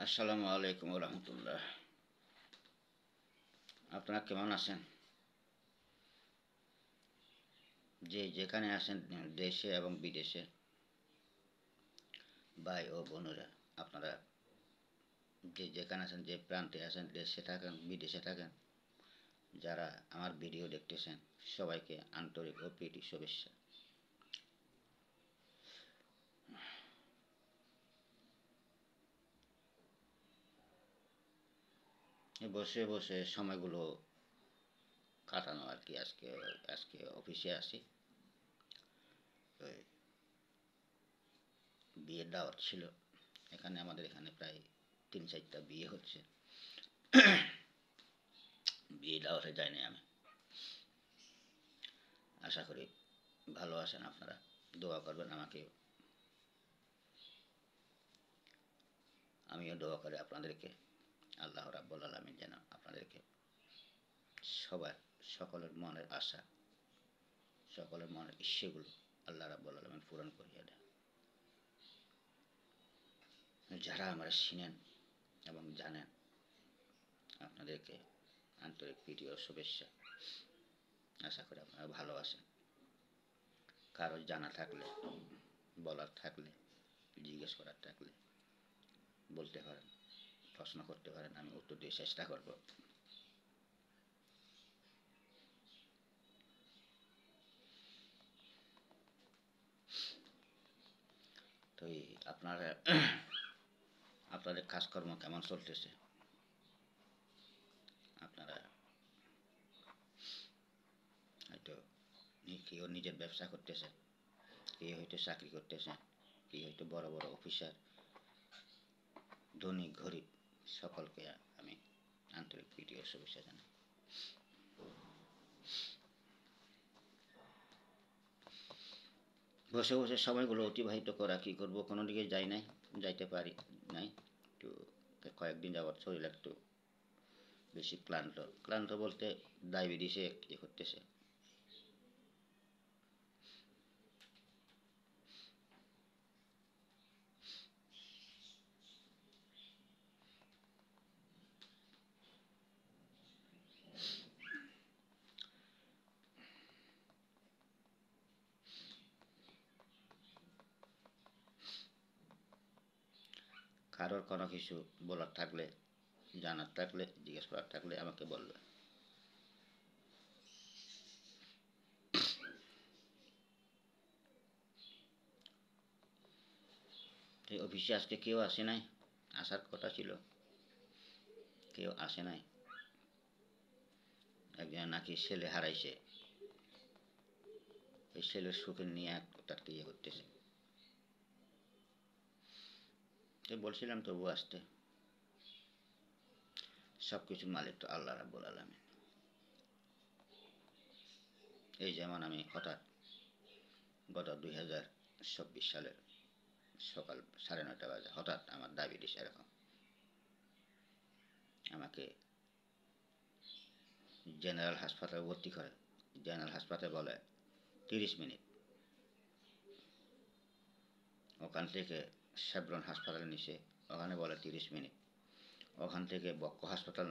আসসালামু আলাইকুম রহমতুল্লাহ। আপনারা কেমন আছেন? যে যেখানে আছেন, দেশে এবং বিদেশে, ভাই ও বোনেরা, আপনারা যে যেখানে আছেন, যে প্রান্তে আছেন, দেশে থাকেন বিদেশে থাকেন, যারা আমার ভিডিও দেখতেছেন, সবাইকে আন্তরিক ও প্রীতি শুভেচ্ছা। বসে বসে সময়গুলো কাটানো আর কি। আজকে আজকে অফিসে আছি। ওই বিয়ের দাওয়াত ছিল। আমাদের এখানে প্রায় 3-4টা বিয়ে হচ্ছে। বিয়ে দাওয়াতে যাইনি আমি। আশা করি ভালো আছেন আপনারা। দোয়া করবেন আমাকে। আমিও দোয়া করি আপনাদেরকে। আল্লাহ রাব্বুল আলামিন যেন আপনাদেরকে সবার সকলের মনের আশা, সকলের মনের ইচ্ছেগুলো আল্লাহ রাব্বুল আলামিন পূরণ করিয়ে দেয়। যারা আমরা চিনেন এবং জানেন, আপনাদেরকে আন্তরিক প্রীতি ও শুভেচ্ছা। আশা করি আপনারা ভালো আছেন। কারো জানা থাকলে, বলার থাকলে, জিজ্ঞেস করার থাকলে বলতে পারেন, প্রশ্ন করতে পারেন, আমি উত্তর দিয়ে চেষ্টা করব। তো আপনারা আপনাদের কাজকর্ম কেমন চলতেছে? আপনারা হয়তো কেউ নিজের ব্যবসা করতেছে, কেউ হয়তো চাকরি করতেছে, কেউ হয়তো বড় বড় অফিসার, ধনী গরিব, সকলকে আমি আন্তরিক প্রীতি ও শুভেচ্ছা জানাই। বসে বসে সময়গুলো অতিবাহিত করা, কী করব, কোনো দিকে যাই নাই, যাইতে পারি নাই। একটু কয়েকদিন যাবৎ শরীর একটু বেশি ক্লান্ত। ক্লান্ত বলতে ডায়াবেটিসে ইয়ে করতেছে। কারোর কোনো কিছু বলার থাকলে, জানার থাকলে, জিজ্ঞেস করার থাকলে আমাকে বলবে। এই অফিসে আজকে কেউ আসে নাই, আসার কথা ছিল, কেউ আসে নাই। একজন নাকি ছেলে হারাইছে, এই ছেলের সুখে নিয়ে তাকে ইয়ে করতেছে। তো বলছিলাম তবু আসতে। সব কিছুর মালিক তো আল্লাহ রাব্বুল আলামিন। এই যেমন আমি হঠাৎ গত 2024 সালের সকাল 9:30 বাজে হঠাৎ আমার ডায়াবেটিস এরকম। আমাকে জেনারেল হাসপাতালে ভর্তি করে। জেনারেল হাসপাতালে বলে 30 মিনিট। ওখান থেকে শেভরন হাসপাতালে নিছে, ওখানে বলে 30 মিনিট। ওখান থেকে বক্ষ হাসপাতাল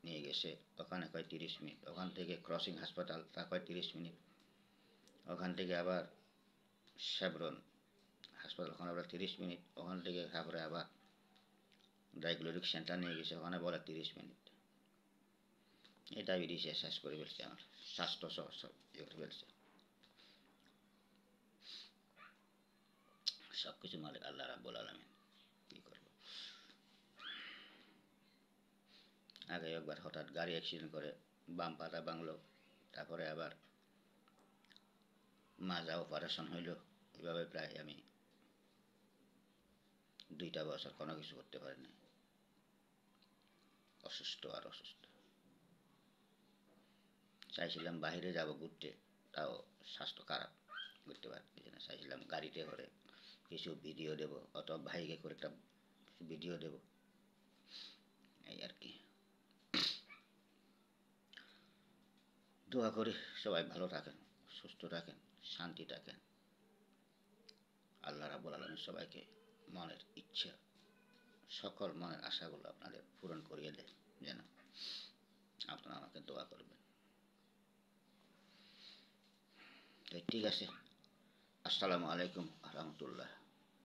নিয়ে গেছে, ওখানে কয় 30 মিনিট। ওখান থেকে ক্রসিং হাসপাতাল, তা কয় 30 মিনিট। ওখান থেকে আবার শেভরন হাসপাতাল, ওখানে আবার 30 মিনিট। ওখান থেকে তারপরে আবার ডায়াগনস্টিক সেন্টার নিয়ে গেছে, ওখানে বলে 30 মিনিট। এই ডায়াবেটিস শেষ করে ফেলছে আমার, স্বাস্থ্য সব ইয়ে করে ফেলছে। সব কিছু মালিক আল্লাহ রাব্বুল আলামিন। কী করবো। আগে একবার হঠাৎ গাড়ি অ্যাক্সিডেন্ট করে বাম পাটা ভাঙলো, তারপরে আবার মাজা অপারেশন হইল। এভাবে প্রায় আমি 2টা বছর কোনো কিছু করতে পারি না। অসুস্থ আর অসুস্থ। চাইছিলাম বাইরে যাব ঘুরতে, তাও স্বাস্থ্য খারাপ, ঘুরতে পারছি না। চাইছিলাম গাড়িতে করে কিছু ভিডিও দেব, অথবা ভাইকে করে একটা ভিডিও দেব, এই আর কি। দোয়া করি সবাই ভালো থাকেন, সুস্থ থাকেন, শান্তি থাকেন। আল্লাহ রাব্বুল আলামিন সবাইকে মনের ইচ্ছা সকল মনের আশাগুলো আপনাদের পূরণ করিয়ে দেয় যেন। আপনারা আমাকে দোয়া করবেন। তো ঠিক আছে, আসসালামু আলাইকুম রহমতুল্লাহ।